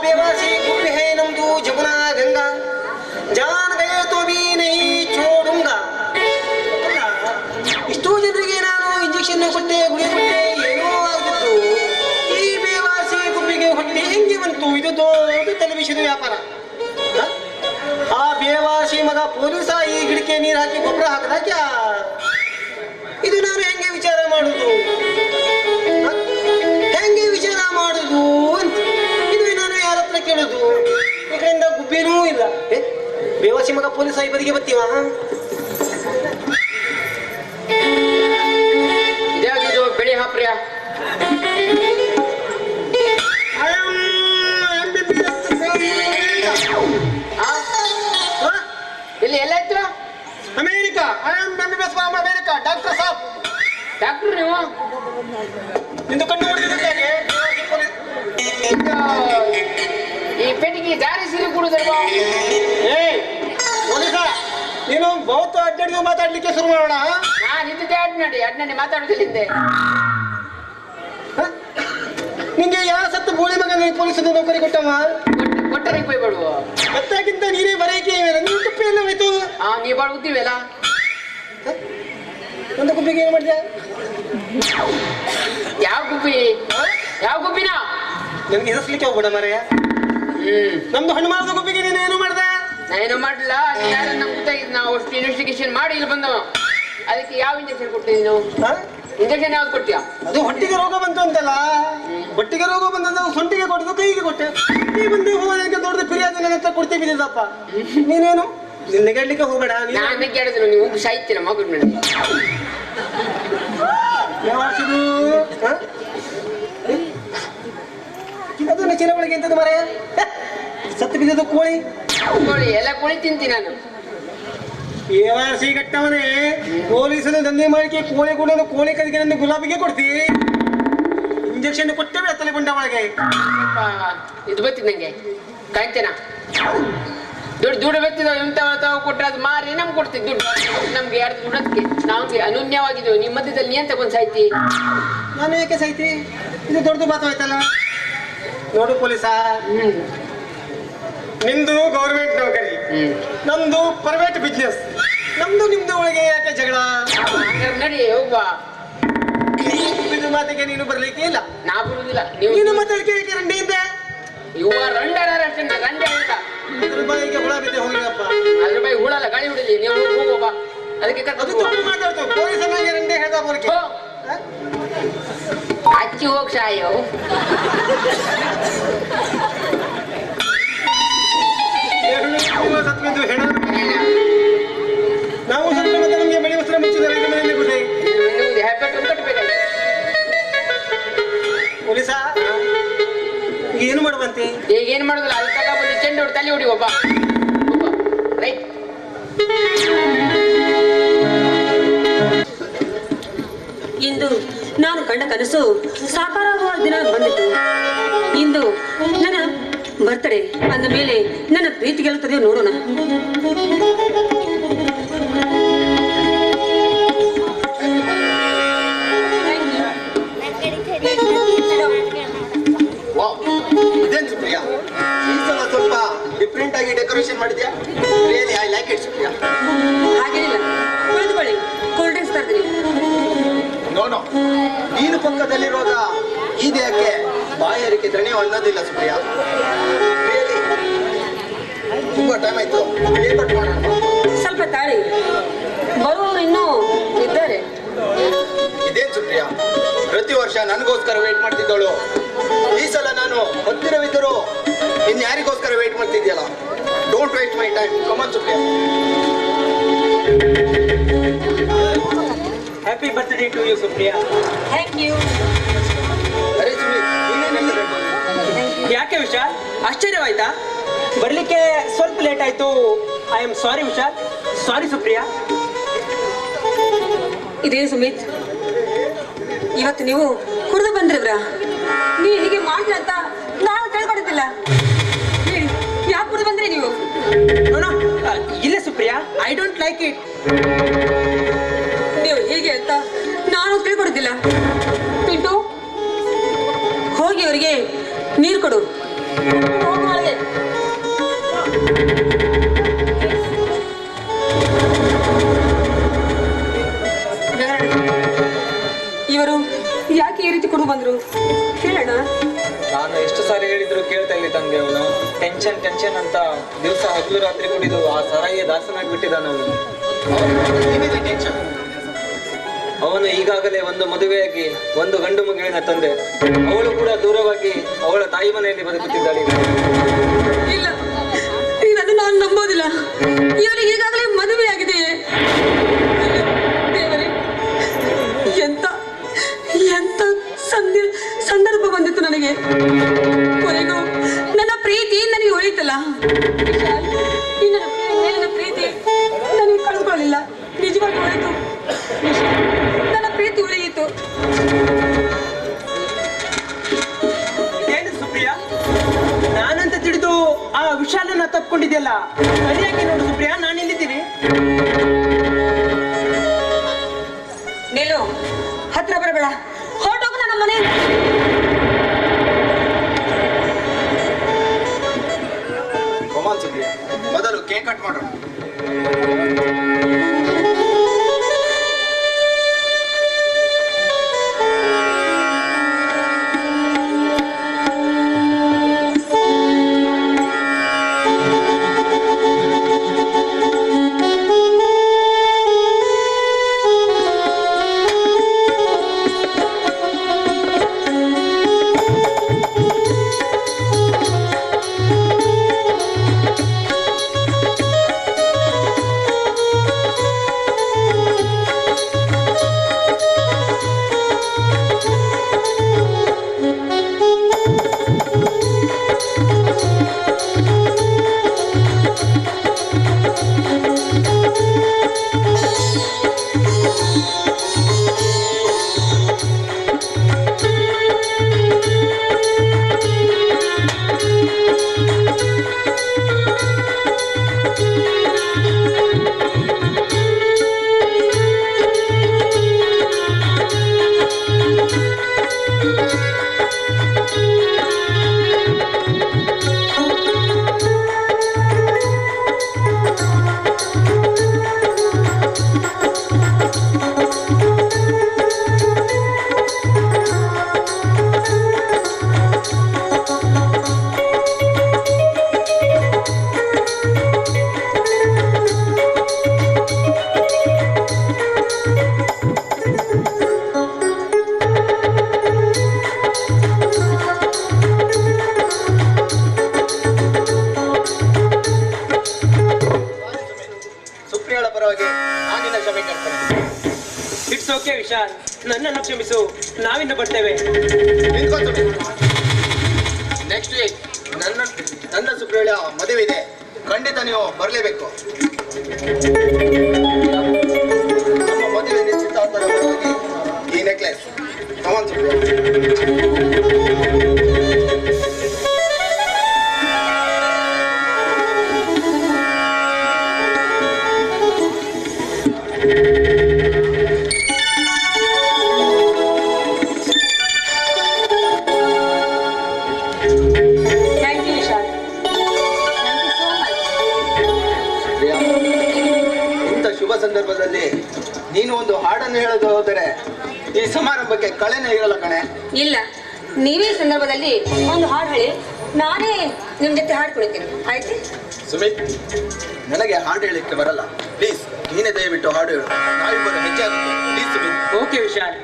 बेवासी गुण है नमदू जमुना गंगा जान गए तो भी नहीं छोड़ूंगा इष्टो ಜನರಿಗೆ ನಾನು ಇಂಜೆಕ್ಷನ್ ಕೊಟ್ಟೆ ಗುಳಿ ಕೊಟ್ಟೆ ಏನೋ ಆಗಿತ್ತು ಈ ಬೇವಾಸಿ ಗುಬ್ಬಿಗೆ ಹೊಟ್ಟೆ ಹೆಂಗೆ ಬಂತು ಇದು ದೊಡ್ಡ ಟೆಲಿವಿಷನ್ ವ್ಯಾಪಾರ ಆ ಬೇವಾಸಿ ಮಗ ಪೊಲೀಸ ಈ ಗಿಡಕ್ಕೆ ನೀರು ಹಾಕಿ ಗೊಬ್ಬರ ಹಾಕದ ಕ್ಯಾ ಇದು ನಾನು ಹೆಂಗೆ ವಿಚಾರ ಮಾಡುದು ಹೆಂಗೆ ವಿಚಾರ ಮಾಡುದು ಅಂತ ಇದು ನಾನು ಯಾರ ಹತ್ರ ಕೇಳುದು ಈ ಕಡೆಯಿಂದ ಗುಬ್ಬಿನೂ ಇಲ್ಲ ಬೇವಾಸಿ ಮಗ ಪೊಲೀಸ ಈ ಬದಿಗೆ ಬರ್ತೀವ ಇದಾಗಿದ್ದು ಬೆಳಿ ಹಾಪ್ರಿಯ ಇಲ್ಲಿ ಎಲ್ಲ ಇತ್ತು ಅಮೇರಿಕಾ ಅಮೇರಿಕಾ ಡಾಕ್ಟರ್ ಸಾಬ್ ಡಾಕ್ಟರ್ ನೀವು ನಿಂದು ಕಣ್ಣು ಹೊಡೆದಿದ್ದಾಗೆ ಈ ಪೆಟ್ಟಿಗೆ ದಾರಿ ಸಿರಿ ಕೊಡುದಲ್ವಾ ಪೊಲೀಸ ನೀನು ಬಹುತ್ ಅಡ್ಡಾಡಿ ಮಾತಾಡ್ಲಿಕ್ಕೆ ಶುರು ಮಾಡೋಣ ನಾನು ಇದ್ದಿದ್ದೆ ಅಡ್ನಡಿ ಮಾತಾಡುದಿಲ್ಲಿದ್ದೆ ನಿಂಗೆ ಯಾವ ಸತ್ತು ಬೋಳಿ ಮಗ ಪೊಲೀಸ್ ನೌಕರಿ ಕೊಟ್ಟವ ಕೊಟ್ಟರೆ ಪೈ ಬಡುವ ಮತ್ತಾಗಿಂತ ನೀನೇ ಬರೆಯಕ್ಕೆ ನೀವು ತುಪ್ಪಿ ಎಲ್ಲ ಹೋಯ್ತು ನೀ ಬಾಳ ಉದ್ದಿವೆಲ್ಲ ಒಂದು ಗುಬ್ಬಿಗೆ ಏನು ಮಾಡಿದೆ ಯಾವ ಗುಬ್ಬಿನ ನನ್ಗೆ ಹೆಸರ್ಲಿಕ್ಕೆ ಹೋಗ್ಬೇಡ ಮರೆಯ ನಮ್ದು ಹಣ್ಣು ಮಾರದ ಗುಬ್ಬಿಗೆ ನೀನು ಏನು ಮಾಡ್ದೆ ನಾನೇನು ಮಾಡಲಿಲ್ಲ ನಮ್ಗೆ ಗೊತ್ತಾಗಿದ್ದು ನಾವು ಅಷ್ಟು ಇನ್ವೆಸ್ಟಿಗೇಷನ್ ಮಾಡಿ ಇಲ್ಲಿ ಬಂದವ ಅದಕ್ಕೆ ಯಾವ ಇಂಜೆಕ್ಷನ್ ಕೊಡ್ತೀನಿ ನೀನು ಇಂಜೆಕ್ಷನ್ ಯಾವ್ದು ಕೊಡ್ತೀಯ ಅದು ಹೊಟ್ಟಿಗೆ ರೋಗ ಬಂತು ಅಂತಲ್ಲ ಹೊಟ್ಟಿಗೆ ರೋಗ ಬಂದ ಸೊಂಟಿಗೆ ಕೊಟ್ಟದು ಕೈಗೆ ಕೊಟ್ಟೆ ಈ ಬಂದು ಹೋಗೋದಕ್ಕೆ ದೊಡ್ಡದು ಫಿರ್ಯಾದಿ ನನ್ನ ಹತ್ರ ಕೊಡ್ತೀವಿ ಬಿದ್ದಪ್ಪ ನೀನೇನು ನೆಗೆಡ್ಲಿಕ್ಕೆ ಹೋಗಬೇಡ ನಾನು ನೆಗೆಡಿದ್ರು ನೀವು ಸಾಯ್ತೀರ ಮಗು ನನಗೆ ಯಾವಾಸಿದು ಅದು ನೆಚ್ಚಿನ ಒಳಗೆ ಎಂತದ್ದು ಮರೆ ಸತ್ತು ಬಿದ್ದದು ಕೋಳಿ ಎಲ್ಲ ಕೋಳಿ ತಿಂತೀನಿ ನಾನು ಏವಾಸಿ ಗಟ್ಟವನೇ ಪೊಲೀಸನ ದಂಧೆ ಮಾಡಿಕೆ ಕೋಳಿ ಕೂಡ ಕೋಳಿ ಕದಿಗೆ ನನ್ನ ಗುಲಾಬಿಗೆ ಕೊಡ್ತಿ ಇಂಜೆಕ್ಷನ್ ಕೊಟ್ಟೇವೆ ತಲೆ ಬಂಡ ಒಳಗೆ ಇದು ಬತ್ತಿದ್ ನಂಗೆ ಕಾಯ್ತೇನ ದುಡ್ಡು ಬತ್ತಿದಾವ ಎಂತ ಕೊಟ್ಟರೆ ಅದು ಮಾರಿ ನಮ್ಗೆ ಕೊಡ್ತಿದ್ ದುಡ್ಡು ನಮ್ಗೆ ಎರಡು ದುಡ್ಡಕ್ಕೆ ನಮ್ಗೆ ಅನನ್ಯವಾಗಿದ್ದೆವು ನಿಮ್ಮ ಮಧ್ಯದಲ್ಲಿ ನೀ ಅಂತ ಕೊಂದು ಸಾಯ್ತಿ ನಾನು ಯಾಕೆ ಸಾಯ್ತಿ ಇದು ದೊಡ್ಡದು ಮಾತಾಯ್ತಲ್ಲ ನೋಡು ಪೊಲೀಸ ನಿಂದು ಗೌರ್ಮೆಂಟ್ ನೌಕರಿ ನಮ್ದು ಪ್ರೈವೇಟ್ ಬಿಸ್ನೆಸ್ ನಮ್ದು ನಿಮ್ದು ಒಳಗೆ ಯಾಕೆ ಜಗಳ ನಡಿ ಹೋಗುವ ಇದು ಮಾತಿಗೆ ನೀನು ಬರ್ಲಿಕ್ಕೆ ಇಲ್ಲ ನಾ ಬರುದಿಲ್ಲ ನೀನು ಮಾತಾಡ್ಕೆ ರಂಡಿಯಿಂದ ಇವ ರಂಡರಷ್ಟೇ ರಂಡೆ ಇಲ್ಲ ರೂಪಾಯಿಗೆ ಹುಳ ಬಿದ್ದೆ ಹೋಗಿರಪ್ಪ ಅದ್ರ ಬಾಯಿ ಹುಳಲ್ಲ ಗಾಳಿ ಹುಡಿಲಿ ನೀವು ಹೋಗೋಬ ಅದಕ್ಕೆ ಅದು ತಪ್ಪು ಮಾತಾಡ್ತು ಪೊಲೀಸನಿಗೆ ರಂಡೆ ಹೇಳ್ದ ಬರಕ್ಕೆ ಹಚ್ಚಿ ಹೋಗ್ ಸಾಯೋ ಸತ್ಬಿದ್ದು ಹೆಣ ನಾವು ಸತ್ತ ಮತ್ತೆ ನಮಗೆ ಬೆಳೆ ವಸ್ತ್ರ ಮುಚ್ಚಿದರೆ ಮನೆಯಲ್ಲಿ ಗುಡ್ಡೆ ಕಟ್ಟಬೇಕಾಯ್ತು ಪೊಲೀಸ ಈಗ ಏನು ಮಾಡುವಂತೆ ಈಗ ಏನು ಮಾಡುದಿಲ್ಲ ಅಲ್ಲಿ ತಗ ಬಂದು ಚೆಂಡು ಹೊಡಿ ತಲೆ ಹೊಡಿ ಒಬ್ಬ ರೈಟ್ ಇಂದು ನಾನು ಕಂಡ ಕನಸು ಸಾಕಾರವಾಗುವ ದಿನ ಬಂದಿತು. ಇಂದು ನನ್ನ ಬರ್ತಡೇ ಅಂದ ಮೇಲೆ ನನ್ನ ಪ್ರೀತಿ ಗೆಲ್ಲುತ್ತದೆ ನೋಡೋಣ. ಇದೇನು ಸುಪ್ರಿಯಾ ಈ ಸಲ ಸ್ವಲ್ಪ ಡಿಫ್ರೆಂಟ್ ಆಗಿ ಡೆಕೋರೇಷನ್ ಮಾಡಿದ್ಯಾ? Really I like it Supriya. ಹಾಗೇನಿಲ್ಲ, ಕುಳಿತುಕೊಳ್ಳಿ, ಕೂಲ್ ಡ್ರಿಂಕ್ಸ್ ತರ್ತೀನಿ. ನೋ ನೀನು ಪಕ್ಕದಲ್ಲಿರುವಾಗ ಈ ದೇಹಕ್ಕೆ ಬಾಯಾರಿಕೆ ದಣಿಯೋ ಅನ್ನೋದಿಲ್ಲ ಸುಪ್ರಿಯಾ. ರಿಯಲಿ ತುಂಬಾ ಟೈಮ್ ಆಯ್ತು, ಕಟ್ ಮಾಡೋಣ. ಸ್ವಲ್ಪ ತಾಳಿ, ಬರುವವರು ಇನ್ನೂ ಇದ್ದಾರೆ. ಇದೇನು ಸುಪ್ರಿಯಾ, ಪ್ರತಿ ವರ್ಷ ನನಗೋಸ್ಕರ ವೇಟ್ ಮಾಡ್ತಿದ್ದವಳು, ಈ ಸಲ ನಾನು ಹತ್ತಿರವಿದ್ದರೂ ಇನ್ಯಾರಿಗೋಸ್ಕರ ವೇಟ್ ಮಾಡ್ತಿದ್ಯಲ್ಲ? Don't waste my time, come on Supriya. Happy birthday to you Supriya. Thank you. ಅರೆ ಸುಮಿತ್, ಯಾಕೆ ವಿಶಾಲ್, ಆಶ್ಚರ್ಯವಾಯ್ತಾ? ಬರ್ಲಿಕ್ಕೆ ಸ್ವಲ್ಪ ಲೇಟ್ ಆಯ್ತು. I am sorry Vishal. Sorry Supriya. ಇದೇ ಸುಮಿತ್, ಇವತ್ತು ನೀವು ಕುಡಿದು ಬಂದ್ರವ್ರ? ನೀವು ಹೀಗೆ ಮಾಡ್ತೀರ ಅಂತ ನಾವು ತಿಳ್ಕೊಂಡಿದ್ದಿಲ್ಲ. ಹೇಳಿ, ಯಾಕೆ ಕುಡಿದು ಬಂದ್ರಿ ನೀವು? ಇಲ್ಲ Supriya, I don't like it. ನೀವು ಹೀಗೆ ಅಂತ ನಾನು ತಿಳ್ಕೊಡುದಿಲ್ಲ. ಪಿಂಟು, ಹೋಗಿ ಅವರಿಗೆ ನೀರು ಕೊಡು. ಇವರು ಯಾಕೆ ಈ ರೀತಿ ಕೊಡು ಬಂದ್ರು ಹೇಳೋಣ. ನಾನು ಎಷ್ಟು ಸಾರಿ ಹೇಳಿದ್ರು ಕೇಳ್ತಾ ಇಲ್ಲ ತಂದೆ. ಅವನು ಟೆನ್ಷನ್ ಟೆನ್ಷನ್ ಅಂತ ದಿವಸ ಹಗಲು ರಾತ್ರಿ ಕುಡಿದು ಆ ಸರಾಯಿಗೆ ದಾಸನಾಗ್ಬಿಟ್ಟಿದ್ದಾನೆ ಅವನು. ಟೆನ್ಷನ್. ಅವನು ಈಗಾಗಲೇ ಒಂದು ಮದುವೆಯಾಗಿ ಒಂದು ಗಂಡು ಮಗುವಿನ ತಂದೆ. ಅವಳು ಕೂಡ ದೂರವಾಗಿ ಅವಳ ತಾಯಿ ಮನೆಯಲ್ಲಿ ಬದುಕುತ್ತಿದ್ದಾಳೆ. ಇಲ್ಲ, ಇದನ್ನು ನಾನು ನಂಬೋದಿಲ್ಲ. ಇವರಿಗೆ ಈಗಾಗಲೇ ಮದುವೆಯಾಗಿದೆಯೇ? ದೇವರೇ, ಎಂತ ಎಂತ ಸಂದರ್ಭ ಬಂದಿತ್ತು ನನಗೆ. ಕೊನೆಗೂ ನನ್ನ ಪ್ರೀತಿ ನನಗೆ ಉಳಿಯಿತಲ್ಲ. ಈ ನನ್ನ ಮೇಲಿನ ಪ್ರೀತಿ ನನಗೆ ಕಳೆದುಕೊಳ್ಳಿಲ್ಲ. ನಿಜವಾಗಿ ಉಳಿಯಿತು. ನನ್ನ ಪ್ರೀತಿ ಉಳಿಯಿತು. ಏನು ಸುಪ್ರಿಯಾ, ನಾನಂತ ತಿಳಿದು ಆ ವಿಶಾಲನ ತಪ್ಪಿಕೊಂಡಿದ್ಯಲ್ಲ, ಸರಿಯಾಗಿ ನೋಡು ಸುಪ್ರಿಯಾ, ನಾನು ಎಲ್ಲಿದ್ದೀನಿ? ನಿಲ್ಲು, ಹತ್ರ ಬರಬೇಡ, ಹೊರಟೋಗು ನನ್ನ ಮನೆಯಿಂದ. ಕಮಾನ್ ಸುಪ್ರಿಯಾ, ಮೊದಲು ಕೇಕ್ ಕಟ್ ಮಾಡೋಣ. ಇಟ್ಸ್ ಓಕೆ ವಿಶಾಲ್, ನನ್ನನ್ನು ಕ್ಷಮಿಸು, ನಾವಿನ್ನು ಬರ್ತೇವೆ. ನೆಕ್ಸ್ಟ್ ವೀಕ್ ನನ್ನ ಸುಪ್ರಿಯಳ ಮದುವೆ ಇದೆ, ಖಂಡಿತ ನೀವು ಬರಲೇಬೇಕು. ನಮ್ಮ ಮದುವೆ ನಿಶ್ಚಿತಾರ್ಥದ ಪರವಾಗಿ ಈ ನೆಕ್ಲೆಸ್. ಕಮಾನ್ ಸುಪ್ರಿಯ. ಸಂದರ್ಭದಲ್ಲಿ ನೀನು ಒಂದು ಹಾಡನ್ನು ಹೇಳೋದು ಹೋದರೆ ಈ ಸಮಾರಂಭಕ್ಕೆ ಕಳೆನೇ ಇರಲ್ಲ ಕಣೆ. ಇಲ್ಲ, ನೀವೇ ಈ ಸಂದರ್ಭದಲ್ಲಿ ಒಂದು ಹಾಡು ಹೇಳಿ, ನಾನೇ ನಿಮ್ ಜೊತೆ ಹಾಡು ಕುಳಿತೀನಿ, ಆಯ್ತು? ಸುಮಿತ್, ನನಗೆ ಹಾಡು ಹೇಳಲಿಕ್ಕೆ ಬರಲ್ಲ, ಪ್ಲೀಸ್ ನೀನೇ ದಯವಿಟ್ಟು ಹಾಡು ಹೇಳು, ನಾವಿಬ್ಬರು ಹೆಜ್ಜೆ ಆಗುತ್ತೆ ಪ್ಲೀಸ್ ಸುಮಿತ್. ಓಕೆ ವಿಶಾಲ್.